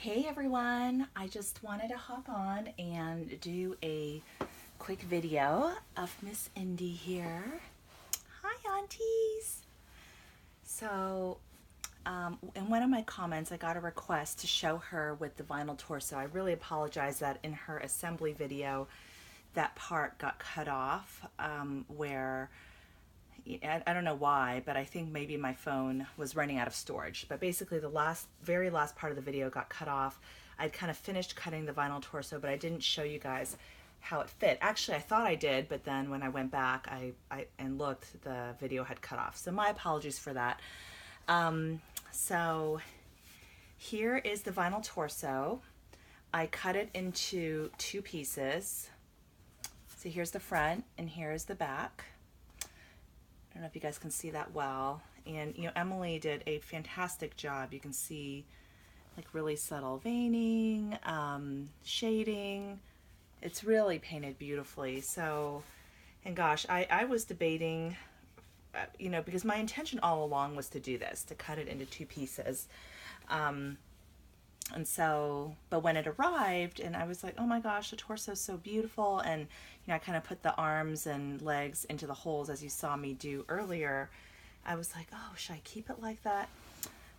Hey everyone, I just wanted to hop on and do a quick video of Miss Indy here. Hi aunties! So, in one of my comments, I got a request to show her with the vinyl torso. I really apologize that in her assembly video, that part got cut off where I don't know why, but I think maybe my phone was running out of storage. But basically the very last part of the video got cut off. I'd kind of finished cutting the vinyl torso, but I didn't show you guys how it fit. Actually, I thought I did, but then when I went back and looked, the video had cut off. So my apologies for that. So here is the vinyl torso. I cut it into two pieces. So here's the front and here's the back. I don't know if you guys can see that well. And Emily did a fantastic job. You can see like really subtle veining, shading. It's really painted beautifully. So, and gosh, I was debating, because my intention all along was to do this, to cut it into two pieces. And so, but when it arrived and I was like, oh my gosh, the torso is so beautiful. And, I kind of put the arms and legs into the holes as you saw me do earlier. I was like, oh, should I keep it like that?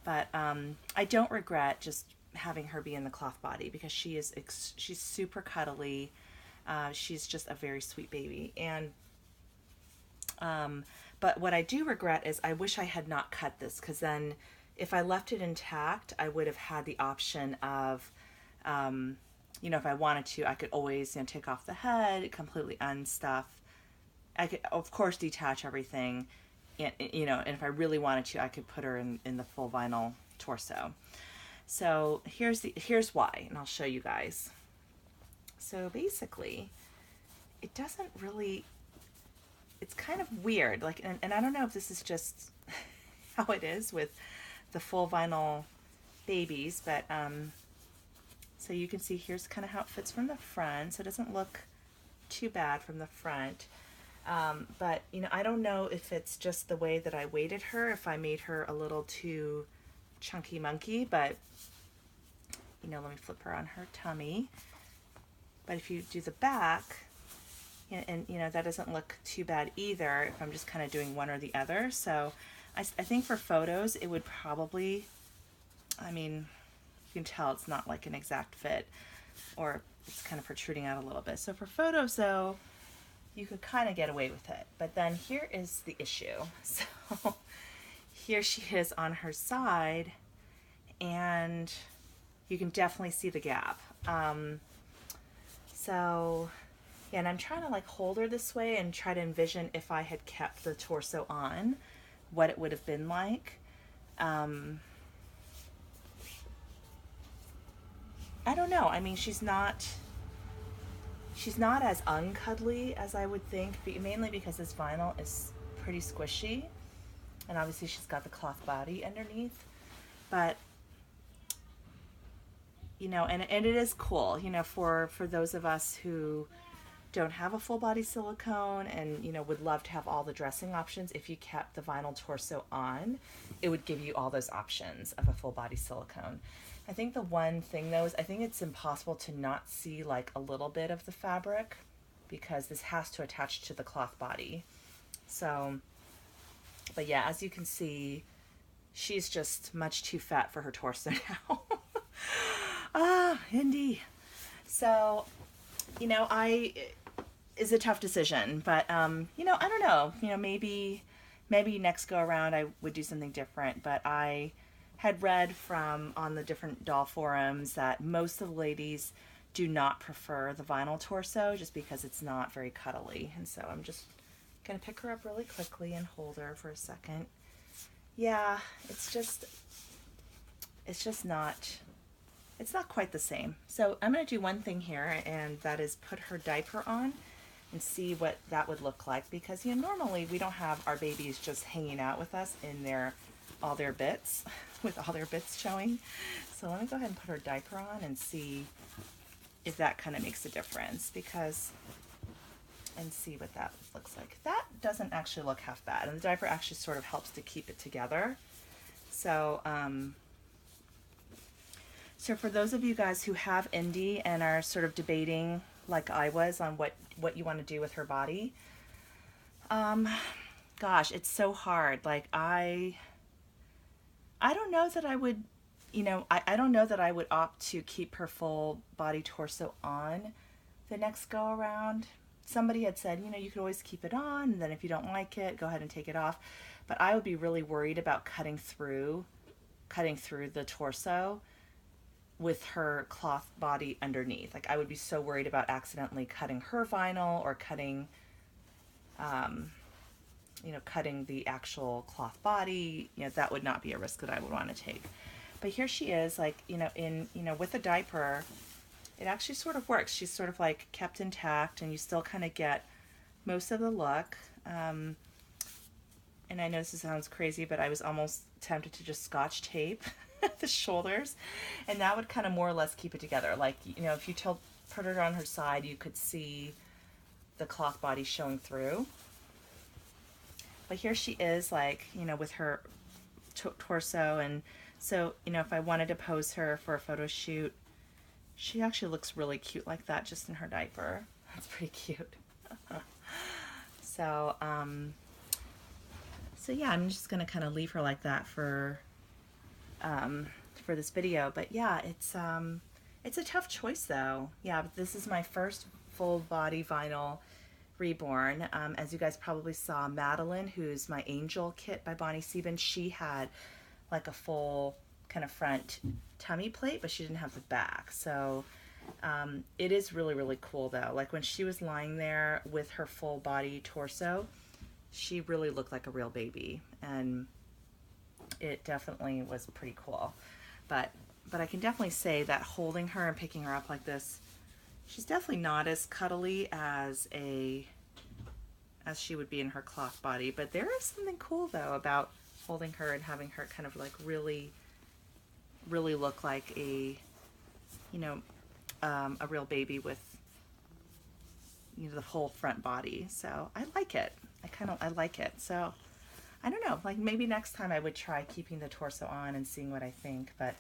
But I don't regret just having her be in the cloth body because she's super cuddly. She's just a very sweet baby. And, but what I do regret is I wish I had not cut this, because then if I left it intact, I would have had the option of, if I wanted to, I could always take off the head, completely unstuff. I could, of course, detach everything, and if I really wanted to, I could put her in the full vinyl torso. So here's why, and I'll show you guys. So basically, it doesn't really, it's kind of weird, like, and I don't know if this is just how it is with the full vinyl babies, but so you can see here's kind of how it fits from the front, so it doesn't look too bad from the front. But I don't know if it's just the way that I weighted her, if I made her a little too chunky monkey, but let me flip her on her tummy. But if you do the back, and that doesn't look too bad either if I'm just kind of doing one or the other. So I think for photos it would probably, you can tell it's not like an exact fit, or it's kind of protruding out a little bit. So for photos though, you could kind of get away with it. But then here is the issue. So here she is on her side, and you can definitely see the gap. So yeah, and I'm trying to like hold her this way and try to envision if I had kept the torso on, what it would have been like. I don't know. She's not as uncuddly as I would think, mainly because this vinyl is pretty squishy, and obviously she's got the cloth body underneath. But and it is cool, for those of us who don't have a full body silicone and would love to have all the dressing options. If you kept the vinyl torso on, it would give you all those options of a full body silicone. I think the one thing though is I think it's impossible to not see like a little bit of the fabric, because this has to attach to the cloth body. So, but yeah, as you can see, she's just much too fat for her torso now. Indy. So, is a tough decision, but I don't know. Maybe next go around I would do something different. But I had read from on the different doll forums that most of the ladies do not prefer the vinyl torso just because it's not very cuddly. And so I'm just gonna pick her up really quickly and hold her for a second. Yeah, it's not quite the same. So I'm going to do one thing here, and that is put her diaper on and see what that would look like, because normally we don't have our babies just hanging out with us in all their bits with all their bits showing. So let me go ahead and put her diaper on and see if that kind of makes a difference, and see what that looks like. That doesn't actually look half bad, and the diaper actually sort of helps to keep it together. So So for those of you guys who have Indy and are sort of debating, like I was, on what you want to do with her body, gosh, it's so hard. Like I don't know that I would, I don't know that I would opt to keep her full body torso on the next go around. Somebody had said, you could always keep it on, and then if you don't like it, go ahead and take it off. But I would be really worried about cutting through the torso with her cloth body underneath. Like I would be so worried about accidentally cutting her vinyl or cutting cutting the actual cloth body. That would not be a risk that I would want to take. But here she is, like, with a diaper, it actually sort of works. She's sort of like kept intact, and you still kind of get most of the look. And I know this sounds crazy, but I was almost tempted to just Scotch tape the shoulders, and that would kind of more or less keep it together. Like, if you put her on her side, you could see the cloth body showing through. But here she is, like, with her torso. And so, if I wanted to pose her for a photo shoot, she actually looks really cute like that, just in her diaper. That's pretty cute. So, yeah, I'm just going to kind of leave her like that for this video. But yeah, it's a tough choice though. Yeah, but this is my first full body vinyl reborn. As you guys probably saw, Madeline, who's my Angel kit by Bonnie Sieben, she had like a full kind of front tummy plate, but she didn't have the back. So it is really, really cool though. Like when she was lying there with her full body torso, she really looked like a real baby, and it definitely was pretty cool. But I can definitely say that holding her and picking her up like this, she's definitely not as cuddly as she would be in her cloth body. But there is something cool though about holding her and having her kind of like really, really look like a real baby with the whole front body. So I like it. I like it. So I don't know, like maybe next time I would try keeping the torso on and seeing what I think. But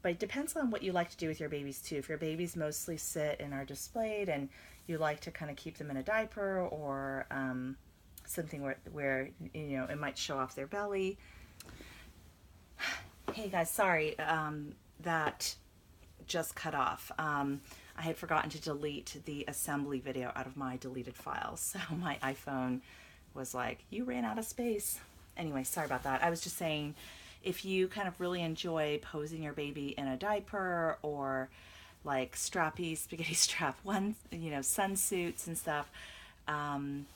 it depends on what you like to do with your babies too. If your babies mostly sit and are displayed, and you like to kind of keep them in a diaper, or something where it might show off their belly. Hey guys, sorry, that just cut off. I had forgotten to delete the assembly video out of my deleted files, so my iPhone was like, you ran out of space. Anyway, sorry about that. I was just saying, if you kind of really enjoy posing your baby in a diaper, or like strappy, spaghetti strap one, sunsuits and stuff, then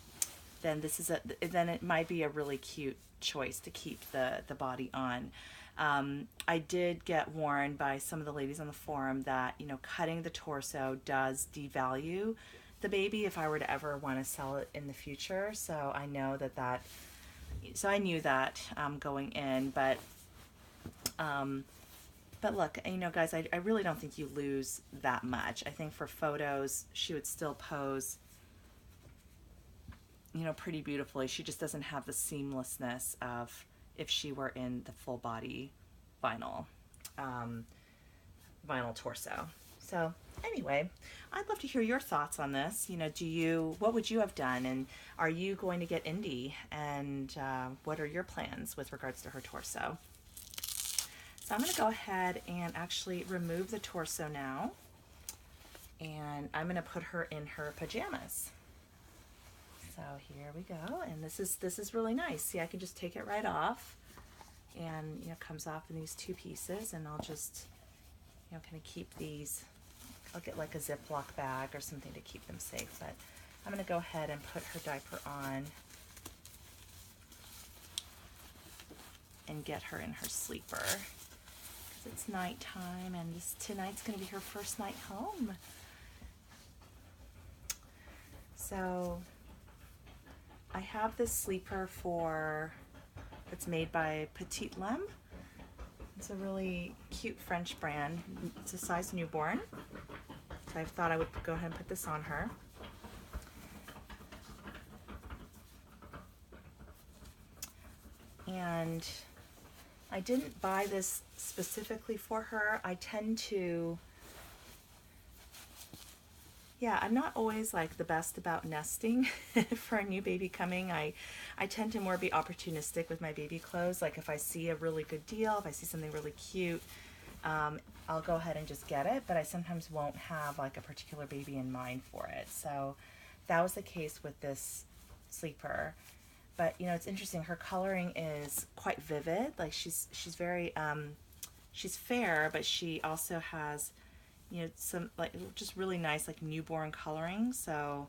then it might be a really cute choice to keep the body on. I did get warned by some of the ladies on the forum that, cutting the torso does devalue the baby if I were to ever want to sell it in the future. So I know so I knew that going in, but look, guys, I really don't think you lose that much. I think for photos, she would still pose, pretty beautifully. She just doesn't have the seamlessness of if she were in the full body vinyl torso. So anyway, I'd love to hear your thoughts on this. What would you have done? And are you going to get Indy? And what are your plans with regards to her torso? So I'm going to go ahead and actually remove the torso now. And I'm going to put her in her pajamas. So here we go. And this is really nice. See, I can just take it right off. And, it comes off in these two pieces. And I'll just, kind of keep these. I'll get like a Ziploc bag or something to keep them safe. But I'm going to go ahead and put her diaper on and get her in her sleeper. Because it's nighttime, and tonight's going to be her first night home. So I have this sleeper it's made by Petite Lem. It's a really cute French brand. It's a size newborn. So I thought I would go ahead and put this on her. And I didn't buy this specifically for her. I tend to, yeah, I'm not always like the best about nesting for a new baby coming. I tend to more be opportunistic with my baby clothes. Like if I see a really good deal, if I see something really cute, I'll go ahead and just get it, but I sometimes won't have like a particular baby in mind for it. So that was the case with this sleeper. But you know, it's interesting. Her coloring is quite vivid. Like she's very she's fair, but she also has, you know, some like just really nice like newborn coloring. So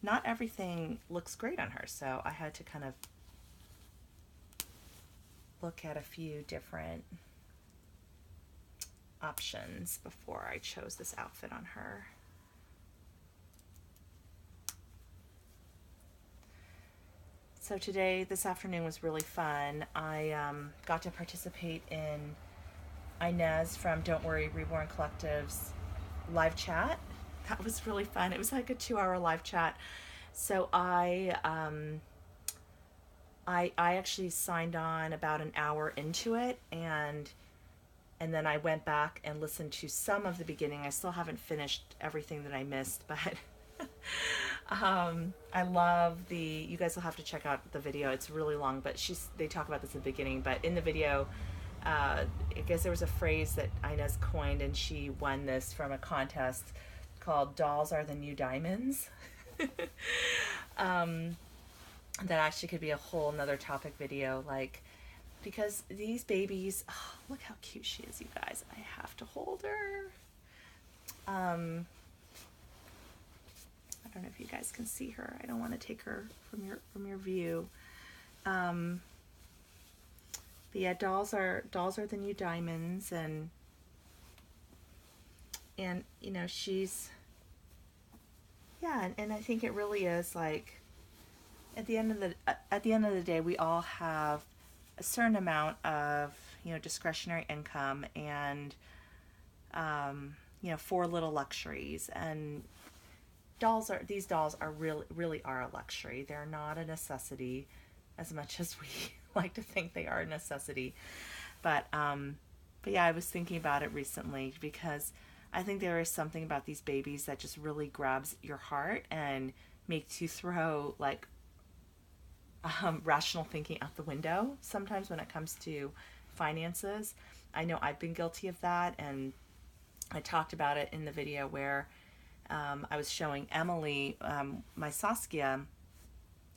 not everything looks great on her. So I had to kind of look at a few different options before I chose this outfit on her. So today, this afternoon was really fun. I got to participate in Inez from Don't Worry Reborn Collective's live chat. That was really fun. It was like a 2-hour live chat. So I actually signed on about an hour into it, and then I went back and listened to some of the beginning. I still haven't finished everything that I missed, but I love you guys will have to check out the video. It's really long, but they talk about this at the beginning, but in the video, I guess there was a phrase that Inez coined, and she won this from a contest called "Dolls Are the New Diamonds." That actually could be a whole nother topic video, like, because these babies, oh, look how cute she is, you guys. I have to hold her. I don't know if you guys can see her. I don't want to take her from your view. But yeah, dolls are the new diamonds, and you know, she's, yeah, and I think it really is like at the end of the day, we all have a certain amount of, you know, discretionary income, and you know, 4 little luxuries, and these dolls are really are a luxury. They're not a necessity as much as we like to think they are a necessity. But yeah, I was thinking about it recently because I think there is something about these babies that just really grabs your heart and makes you throw like rational thinking out the window sometimes when it comes to finances. I know I've been guilty of that, and I talked about it in the video where I was showing Emily my Saskia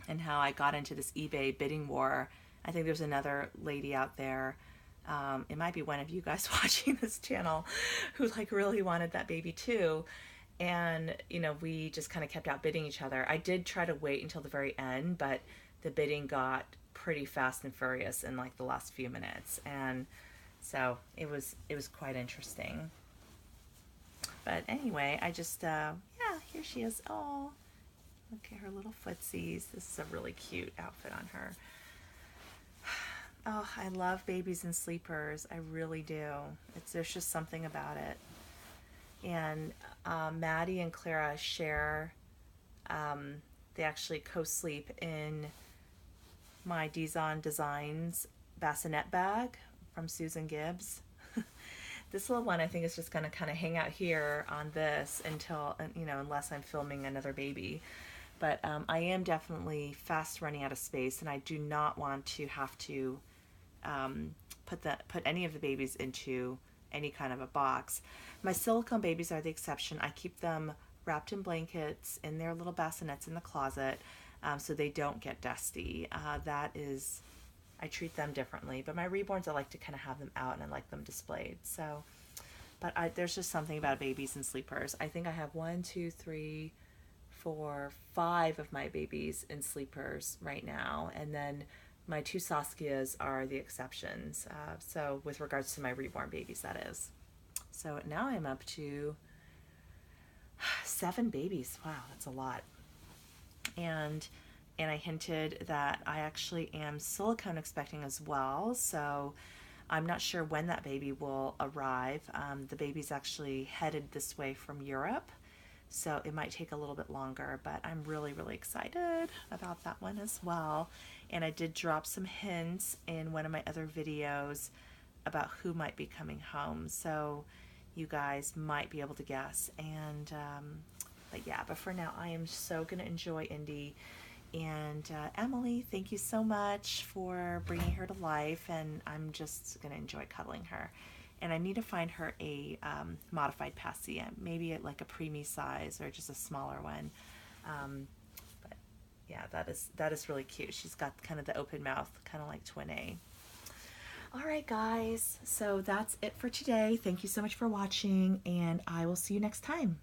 and how I got into this eBay bidding war. I think there's another lady out there, it might be one of you guys watching this channel, who like really wanted that baby too. And you know, we just kind of kept outbidding each other. I did try to wait until the very end, but the bidding got pretty fast and furious in like the last few minutes, and so it was quite interesting. But anyway, I just yeah, here she is. Oh, look at her little footsies. This is a really cute outfit on her. Oh, I love babies and sleepers. I really do. There's just something about it. And Maddie and Clara share. They actually co-sleep in my Dizon Designs bassinet bag from Susan Gibbs. This little one, I think, is just going to kind of hang out here on this until, you know, unless I'm filming another baby. But I am definitely fast running out of space, and I do not want to have to put any of the babies into any kind of a box. My silicone babies are the exception. I keep them wrapped in blankets in their little bassinets in the closet, so they don't get dusty. I treat them differently. But my reborns, I like to kind of have them out, and I like them displayed. So, but there's just something about babies and sleepers. I think I have 1, 2, 3, 4, 5 of my babies in sleepers right now, and then my 2 Saskias are the exceptions. So with regards to my reborn babies, that is. So now I'm up to 7 babies. Wow, that's a lot. And I hinted that I actually am silicone expecting as well, so I'm not sure when that baby will arrive. The baby's actually headed this way from Europe, So it might take a little bit longer, but I'm really, really excited about that one as well. And I did drop some hints in one of my other videos about who might be coming home. So you guys might be able to guess. And, but yeah, but for now, I am so going to enjoy Indy. And Emily, thank you so much for bringing her to life. And I'm just going to enjoy cuddling her. And I need to find her a modified Passie, maybe at like a preemie size or just a smaller one. But yeah, that is really cute. She's got kind of the open mouth, kind of like Twin A. All right, guys. So that's it for today. Thank you so much for watching, and I will see you next time.